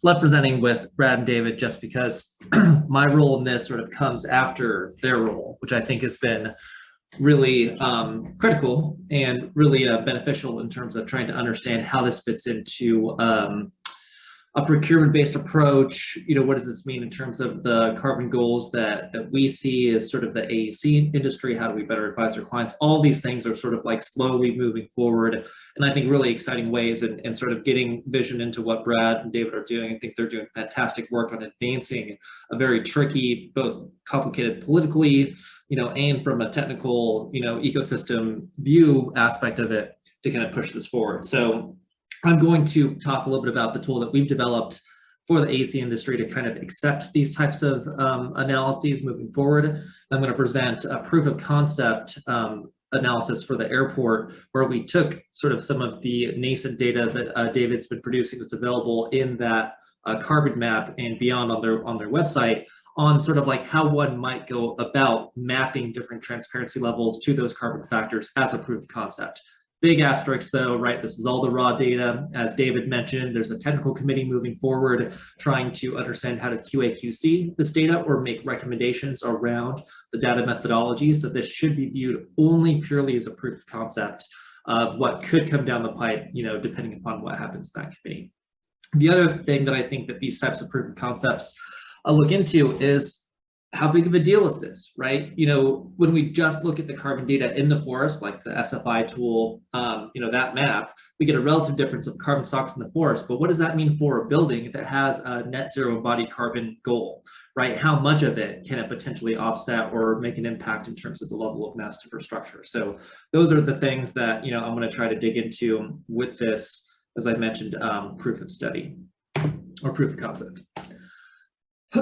love presenting with Brad and David just because my role in this sort of comes after their role, which I think has been really critical and really beneficial in terms of trying to understand how this fits into a procurement-based approach. What does this mean in terms of the carbon goals that we see as sort of the AEC industry? How do we better advise our clients? All these things are sort of like slowly moving forward, and I think really exciting ways, and sort of getting vision into what Brad and David are doing. I think they're doing fantastic work on advancing a very tricky, both complicated politically, and from a technical, ecosystem view aspect of it to kind of push this forward. So I'm going to talk a little bit about the tool that we've developed for the AC industry to kind of accept these types of analyses moving forward. I'm going to present a proof of concept analysis for the airport, where we took sort of some of the nascent data that David's been producing that's available in that carbon map and beyond on their website, on sort of like how one might go about mapping different transparency levels to those carbon factors as a proof of concept. Big asterisk though, right? This is all the raw data. As David mentioned, there's a technical committee moving forward trying to understand how to QA/QC this data or make recommendations around the data methodology. So this should be viewed only purely as a proof of concept of what could come down the pipe, depending upon what happens in that committee. The other thing that I think that these types of proof of concepts look into is, how big of a deal is this, right? When we just look at the carbon data in the forest, like the SFI tool, that map, we get a relative difference of carbon stocks in the forest. But what does that mean for a building that has a net zero embodied carbon goal, right? How much of it can it potentially offset or make an impact in terms of the level of mass infrastructure? So those are the things that, I'm going to try to dig into with this, as I mentioned, proof of study or proof of concept. A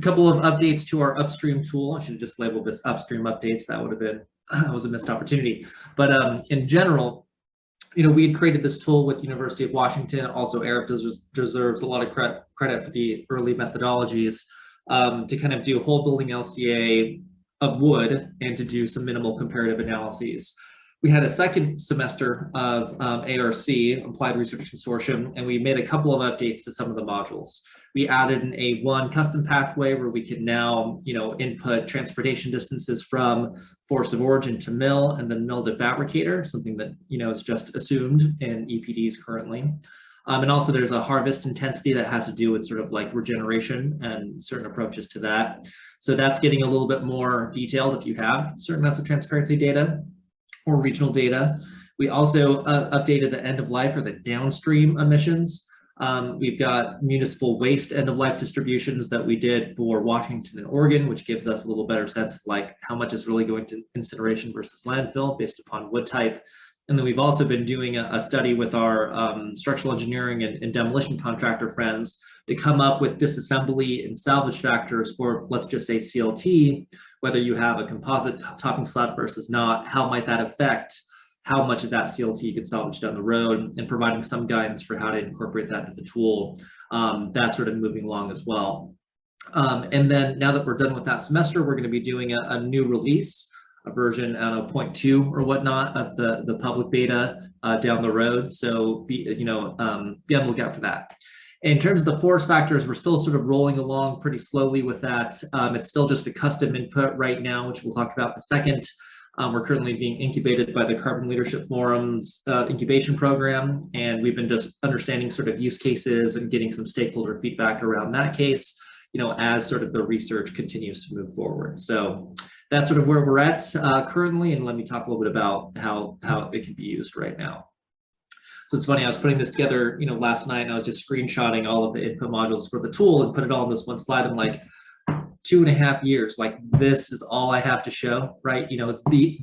couple of updates to our UpStream tool. I should have just labeled this UpStream UpDates. That would have been, that was a missed opportunity. But in general, we had created this tool with the University of Washington. Also, Arup deserves a lot of credit for the early methodologies to kind of do whole building LCA of wood and to do some minimal comparative analyses. We had a second semester of ARC, Applied Research Consortium, and we made a couple of updates to some of the modules. We added an A1 custom pathway where we can now, input transportation distances from forest of origin to mill and then mill to fabricator, something that, is just assumed in EPDs currently. And also there's a harvest intensity that has to do with sort of like regeneration and certain approaches to that. So that's getting a little bit more detailed if you have certain amounts of transparency data or regional data. We also updated the end of life or the downstream emissions. We've got municipal waste end of life distributions that we did for Washington and Oregon, which gives us a little better sense of like how much is really going to incineration versus landfill based upon wood type. And then we've also been doing a study with our structural engineering and demolition contractor friends to come up with disassembly and salvage factors for, let's just say, CLT, whether you have a composite topping slab versus not, how might that affect how much of that CLT you could salvage down the road, and providing some guidance for how to incorporate that into the tool. That's sort of moving along as well. And then now that we're done with that semester, we're going to be doing a new release, a version, I don't know, 0.2 or whatnot of the public beta down the road. So be on the lookout for that. In terms of the forest factors, we're still sort of rolling along pretty slowly with that. It's still just a custom input right now, which we'll talk about in a second. We're currently being incubated by the Carbon Leadership Forum's incubation program, and we've been just understanding sort of use cases and getting some stakeholder feedback around that case, as sort of the research continues to move forward. So that's sort of where we're at currently, and let me talk a little bit about how it can be used right now. So it's funny, I was putting this together, last night, and I was just screenshotting all of the input modules for the tool and put it all in this one slide. I'm like, 2.5 years, like this is all I have to show, right?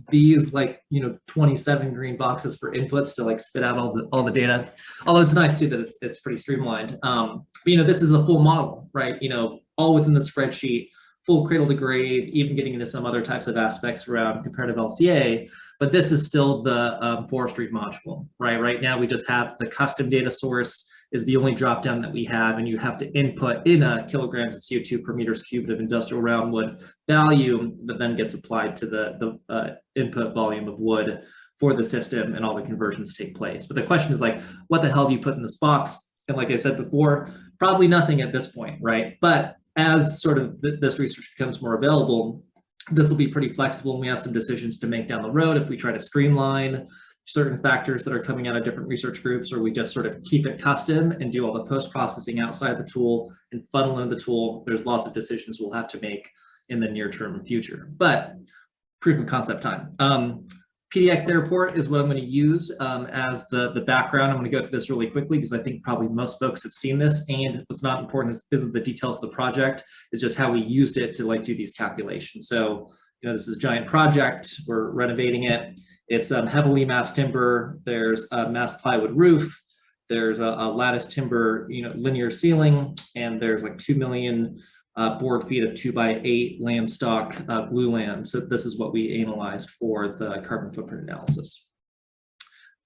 These like 27 green boxes for inputs to like spit out all the data. Although it's nice too that it's pretty streamlined. But this is a full model, right? All within the spreadsheet, full cradle to grave, even getting into some other types of aspects around comparative LCA. But this is still the forestry module, right? Right now we just have the custom data source is the only drop down that we have, and you have to input in kilograms of CO2 per meters cubed of industrial roundwood value that then gets applied to the input volume of wood for the system, and all the conversions take place. But the question is like, what the hell do you put in this box? And like I said before, probably nothing at this point, right? But as sort of this research becomes more available, this will be pretty flexible, and we have some decisions to make down the road if we try to streamline certain factors that are coming out of different research groups, or we just sort of keep it custom and do all the post-processing outside the tool and funnel in the tool. There's lots of decisions we'll have to make in the near-term future, but proof of concept time. PDX airport is what I'm going to use as the background. I'm going to go through this really quickly because I think probably most folks have seen this, and what's not important isn't the details of the project, is just how we used it to like do these calculations. So, you know, this is a giant project. We're renovating it. It's heavily massed timber. There's a massed plywood roof. There's a lattice timber, you know, linear ceiling, and there's like 2 million board feet of 2x8 lamb stock glulam. So this is what we analyzed for the carbon footprint analysis.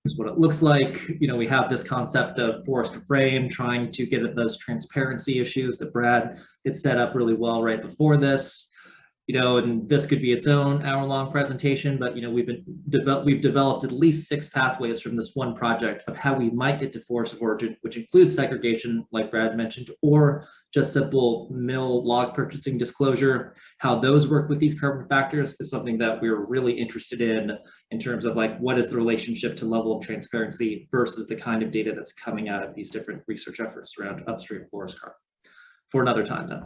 This is what it looks like. You know, we have this concept of forest to frame, trying to get at those transparency issues that Brad had set up really well right before this. You know, and this could be its own hour-long presentation, but you know, we've developed at least 6 pathways from this one project of how we might get to forest of origin, which includes segregation, like Brad mentioned, or just simple mill log purchasing disclosure. How those work with these carbon factors is something that we're really interested in terms of like, what is the relationship to level of transparency versus the kind of data that's coming out of these different research efforts around upstream forest carbon. For another time though.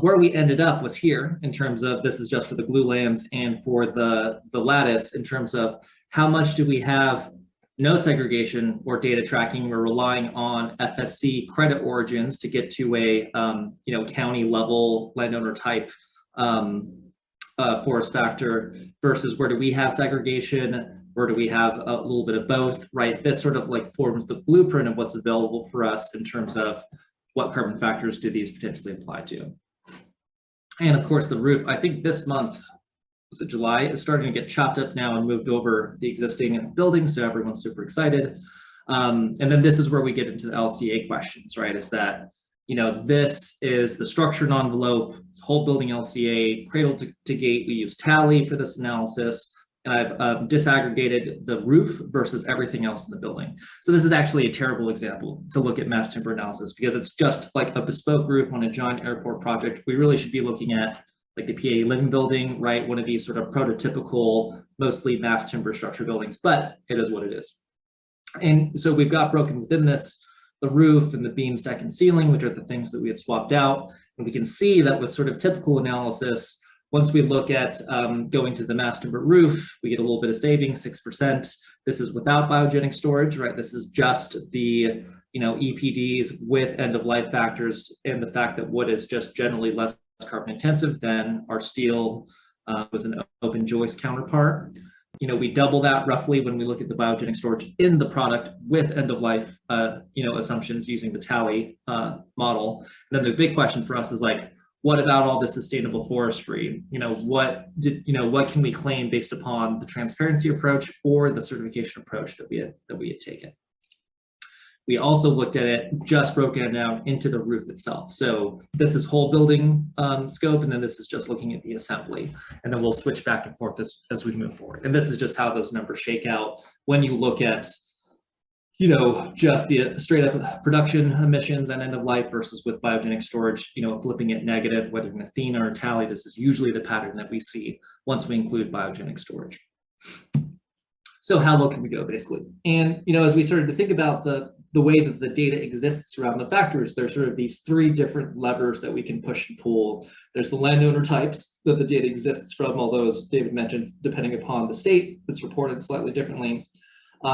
Where we ended up was here in terms of, this is just for the glulams and for the lattice, in terms of how much do we have no segregation or data tracking. We're relying on FSC credit origins to get to a you know, county level landowner type forest factor, versus where do we have segregation, where do we have a little bit of both, right? This sort of like forms the blueprint of what's available for us in terms of what carbon factors do these potentially apply to. And of course, the roof, I think this month, was it July, is starting to get chopped up now and moved over the existing building. So everyone's super excited. And then this is where we get into the LCA questions, right? Is that, you know, this is the structured envelope, whole building LCA, cradle to gate. We use tally for this analysis. And I've disaggregated the roof versus everything else in the building. So this is actually a terrible example to look at mass timber analysis, because it's just like a bespoke roof on a giant airport project. We really should be looking at like the PA living building, right? One of these sort of prototypical, mostly mass timber structure buildings, but it is what it is. And so we've got broken within this, the roof and the beams, deck, and ceiling, which are the things that we had swapped out. And we can see that with sort of typical analysis, once we look at going to the mass timber roof, we get a little bit of savings, 6%. This is without biogenic storage, right? This is just the, you know, EPDs with end of life factors, and the fact that wood is just generally less carbon intensive than our steel was an open joist counterpart. You know, we double that roughly when we look at the biogenic storage in the product with end of life, you know, assumptions using the tally model. And then the big question for us is like, what about all the sustainable forestry? You know, what can we claim based upon the transparency approach or the certification approach that we had taken? We also looked at it just broken down into the roof itself. So this is whole building scope, and then this is just looking at the assembly. And then we'll switch back and forth as we move forward. And this is just how those numbers shake out when you look at, you know, just the straight up production emissions and end of life versus with biogenic storage, you know, flipping it negative, whether in Athena or tally. This is usually the pattern that we see once we include biogenic storage. So how low can we go, basically? And, you know, as we started to think about the way that the data exists around the factors, there's sort of these 3 different levers that we can push and pull. There's the landowner types that the data exists from, although as David mentions, depending upon the state, it's reported slightly differently.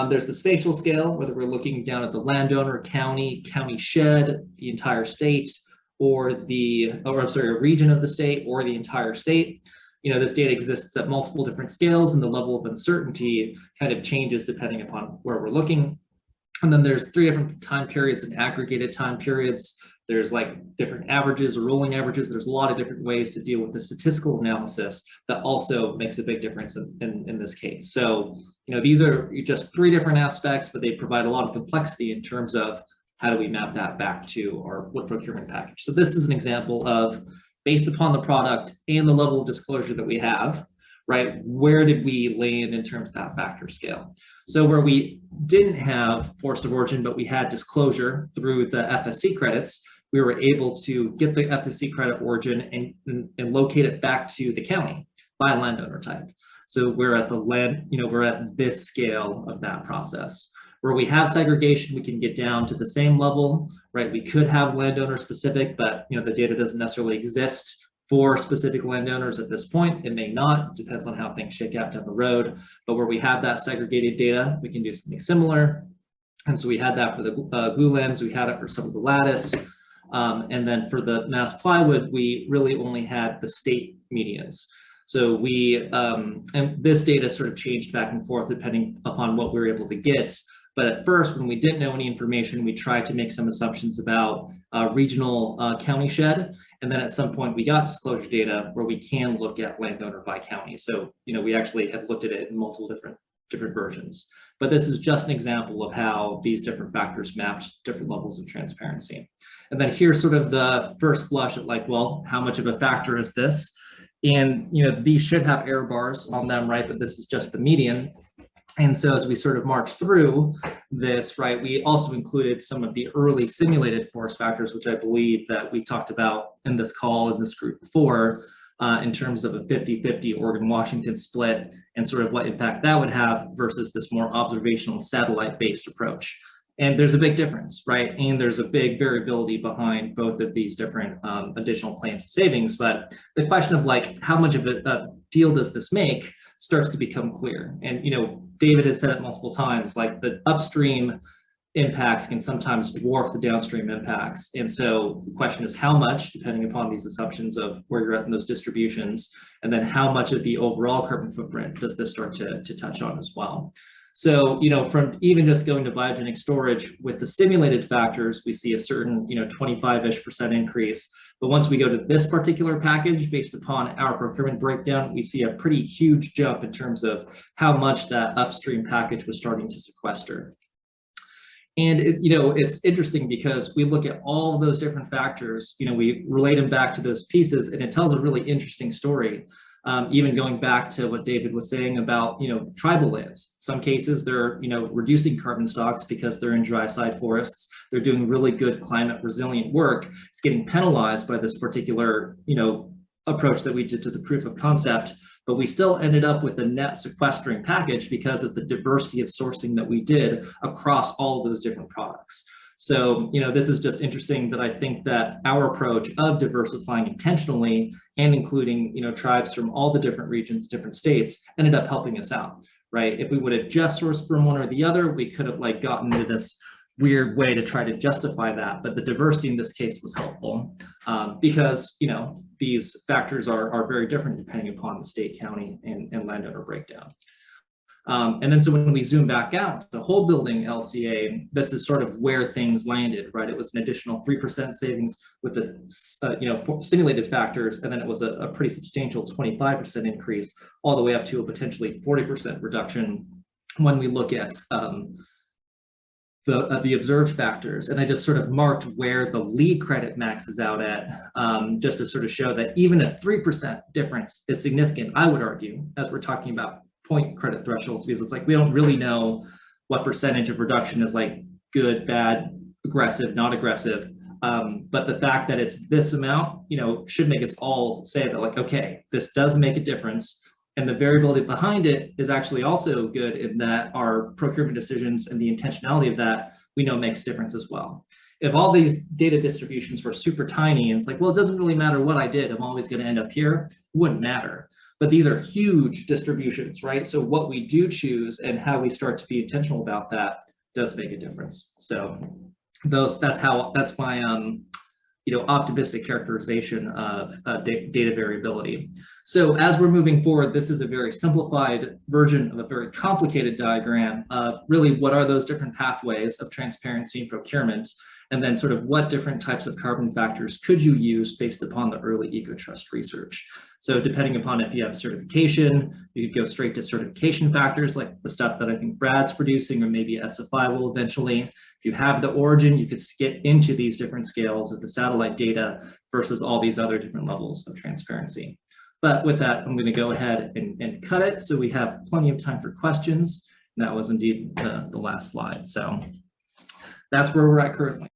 There's the spatial scale, whether we're looking down at the landowner, county shed, the entire state, or a region of the state, or the entire state. You know, this data exists at multiple different scales, and the level of uncertainty kind of changes depending upon where we're looking. And then there's 3 different time periods and aggregated time periods. There's like different averages or rolling averages. There's a lot of different ways to deal with the statistical analysis that also makes a big difference in this case. So, you know, these are just 3 different aspects, but they provide a lot of complexity in terms of how do we map that back to our wood procurement package. So this is an example of, based upon the product and the level of disclosure that we have, right, where did we land in terms of that factor scale? So where we didn't have forest of origin, but we had disclosure through the FSC credits, we were able to get the FSC credit origin and locate it back to the county by landowner type. So we're at the land, we're at this scale of that process. Where we have segregation, we can get down to the same level, right? We could have landowner specific, but the data doesn't necessarily exist for specific landowners at this point. It may not, depends on how things shake out down the road. But where we have that segregated data, we can do something similar. And so we had that for the glue limbs, we had it for some of the lattice. And then for the mass plywood, we really only had the state medians. So we, and this data sort of changed back and forth depending upon what we were able to get. But at first, when we didn't know any information, we tried to make some assumptions about regional county shed. And then at some point we got disclosure data where we can look at landowner by county. So, we actually have looked at it in multiple different versions. But this is just an example of how these different factors mapped different levels of transparency. And then here's sort of the first blush at like, well, how much of a factor is this? And, these should have error bars on them, right? But this is just the median. And so as we sort of march through this, right, we also included some of the early simulated forest factors, which I believe that we talked about in this call in this group before, in terms of a 50-50 Oregon-Washington split and sort of what impact that would have versus this more observational satellite-based approach. And there's a big difference, right? And there's a big variability behind both of these different additional claims of savings. But the question of like, how much of a deal does this make starts to become clear. And, David has said it multiple times, like the upstream impacts can sometimes dwarf the downstream impacts. And so the question is how much, depending upon these assumptions of where you're at in those distributions, and then how much of the overall carbon footprint does this start to touch on as well. So, from even just going to biogenic storage with the simulated factors, we see a certain, 25-ish% increase. But once we go to this particular package, based upon our procurement breakdown, we see a pretty huge jump in terms of how much that upstream package was starting to sequester. And, it's interesting because we look at all of those different factors, we relate them back to those pieces, and it tells a really interesting story. Even going back to what David was saying about, tribal lands. Some cases they're, reducing carbon stocks because they're in dry side forests. They're doing really good climate resilient work. It's getting penalized by this particular, approach that we did to the proof of concept, but we still ended up with a net sequestering package because of the diversity of sourcing that we did across all of those different products. So, this is just interesting that I think that our approach of diversifying intentionally and including, tribes from all the different regions, different states, ended up helping us out, right? If we would have just sourced from one or the other, we could have gotten into this weird way to try to justify that. But the diversity in this case was helpful because, these factors are very different depending upon the state, county, and landowner breakdown. And then so when we zoom back out, the whole building LCA, this is sort of where things landed, right? It was an additional 3% savings with the simulated factors, and then it was a pretty substantial 25% increase, all the way up to a potentially 40% reduction when we look at the observed factors. And I just sort of marked where the lead credit maxes out at, just to sort of show that even a 3% difference is significant, I would argue, as we're talking about point credit thresholds, because it's like we don't really know what percentage of reduction is like good, bad, aggressive, not aggressive. But the fact that it's this amount, should make us all say that like, okay, this does make a difference. And the variability behind it is actually also good in that our procurement decisions and the intentionality of that, we know makes a difference as well. If all these data distributions were super tiny and it's like, well, it doesn't really matter what I did, I'm always going to end up here, it wouldn't matter. But these are huge distributions, right? So what we do choose and how we start to be intentional about that does make a difference. So that's my optimistic characterization of data variability. So as we're moving forward, this is a very simplified version of a very complicated diagram of really what are those different pathways of transparency and procurement, and then sort of what different types of carbon factors could you use based upon the early EcoTrust research. So depending upon if you have certification, you could go straight to certification factors like the stuff that I think Brad's producing, or maybe SFI will eventually. If you have the origin, you could skip into these different scales of the satellite data versus all these other different levels of transparency. But with that, I'm going to go ahead and cut it so we have plenty of time for questions. That was indeed the last slide. So that's where we're at currently.